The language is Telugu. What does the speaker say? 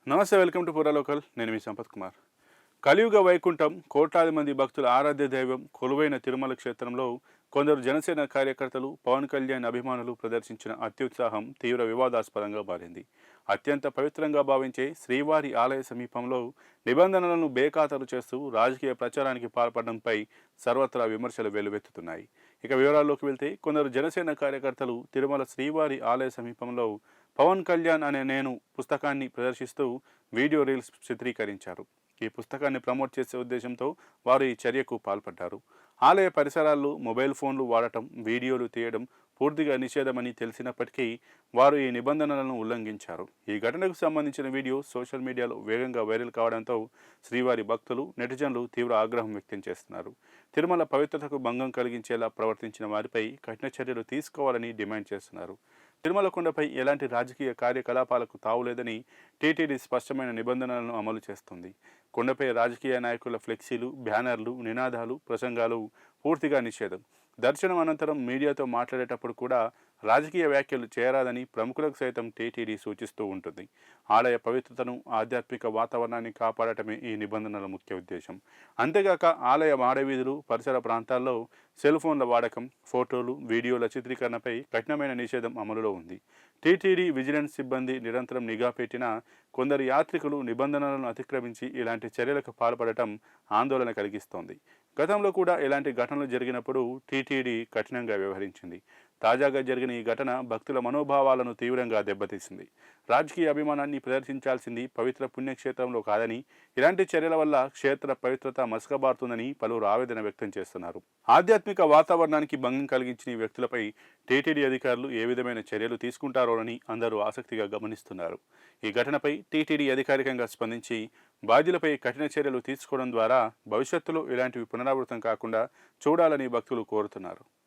నమస్తే, వెల్కమ్ టు పూరా లోకల్. నేను మీ సంపత్ కుమార్. కలియుగ వైకుంఠం, కోట్లాది మంది భక్తుల ఆరాధ్య దైవం కొలువైన తిరుమల క్షేత్రంలో కొందరు జనసేన కార్యకర్తలు, పవన్ కళ్యాణ్ అభిమానులు ప్రదర్శించిన అత్యుత్సాహం తీవ్ర వివాదాస్పదంగా మారింది. అత్యంత పవిత్రంగా భావించే శ్రీవారి ఆలయ సమీపంలో నిబంధనలను బేఖాతరు చేస్తూ రాజకీయ ప్రచారానికి పాల్పడడంపై సర్వత్రా విమర్శలు వెల్లువెత్తుతున్నాయి. ఇక వివరాల్లోకి వెళ్తే, కొందరు జనసేన కార్యకర్తలు తిరుమల శ్రీవారి ఆలయ సమీపంలో పవన్ కళ్యాణ్ అనే నేను పుస్తకాన్ని ప్రదర్శిస్తూ వీడియో రీల్స్ చిత్రీకరించారు. ఈ పుస్తకాన్ని ప్రమోట్ చేసే ఉద్దేశంతో వారు ఈ చర్యకు పాల్పడ్డారు. ఆలయ పరిసరాల్లో మొబైల్ ఫోన్లు వాడటం, వీడియోలు తీయడం పూర్తిగా నిషేధమని తెలిసినప్పటికీ వారు ఈ నిబంధనలను ఉల్లంఘించారు. ఈ ఘటనకు సంబంధించిన వీడియో సోషల్ మీడియాలో వేగంగా వైరల్ కావడంతో శ్రీవారి భక్తులు, నెటిజన్లు తీవ్ర ఆగ్రహం వ్యక్తం చేస్తున్నారు. తిరుమల పవిత్రతకు భంగం కలిగించేలా ప్రవర్తించిన వారిపై కఠిన చర్యలు తీసుకోవాలని డిమాండ్ చేస్తున్నారు. తిరుమల కొండపై ఎలాంటి రాజకీయ కార్యకలాపాలకు తావులేదని టీటీడీ స్పష్టమైన నిబంధనలను అమలు చేస్తుంది. కొండపై రాజకీయ నాయకుల ఫ్లెక్సీలు, బ్యానర్లు, నినాదాలు, ప్రసంగాలు పూర్తిగా నిషేధం. దర్శనం అనంతరం మీడియాతో మాట్లాడేటప్పుడు కూడా రాజకీయ వ్యాఖ్యలు చేయరాదని ప్రముఖులకు సైతం టీటీడీ సూచిస్తూ ఉంటుంది. ఆలయ పవిత్రతను, ఆధ్యాత్మిక వాతావరణాన్ని కాపాడటమే ఈ నిబంధనల ముఖ్య ఉద్దేశం. అంతేగాక ఆలయ మాడవీధులు, పరిసర ప్రాంతాల్లో సెల్ ఫోన్ల వాడకం, ఫోటోలు, వీడియోల చిత్రీకరణపై కఠినమైన నిషేధం అమలులో ఉంది. టీటీడీ విజిలెన్స్ సిబ్బంది నిరంతరం నిఘా పెట్టినా కొందరు యాత్రికులు నిబంధనలను అతిక్రమించి ఇలాంటి చర్యలకు పాల్పడటం ఆందోళన కలిగిస్తోంది. గతంలో కూడా ఇలాంటి ఘటనలు జరిగినప్పుడు టీటీడీ కఠినంగా వ్యవహరించింది. తాజాగా జరిగిన ఈ ఘటన భక్తుల మనోభావాలను తీవ్రంగా దెబ్బతీసింది. రాజకీయ అభిమానాన్ని ప్రదర్శించాల్సింది పవిత్ర పుణ్యక్షేత్రంలో కాదని, ఇలాంటి చర్యల వల్ల క్షేత్ర పవిత్రత మసకబారుతుందని పలువురు ఆవేదన వ్యక్తం చేస్తున్నారు. ఆధ్యాత్మిక వాతావరణానికి భంగం కలిగించిన ఈ వ్యక్తులపై టీటీడీ అధికారులు ఏ విధమైన చర్యలు తీసుకుంటారోనని అందరూ ఆసక్తిగా గమనిస్తున్నారు. ఈ ఘటనపై టీటీడీ అధికారికంగా స్పందించి బాధ్యులపై కఠిన చర్యలు తీసుకోవడం ద్వారా భవిష్యత్తులో ఇలాంటివి పునరావృతం కాకుండా చూడాలని భక్తులు కోరుతున్నారు.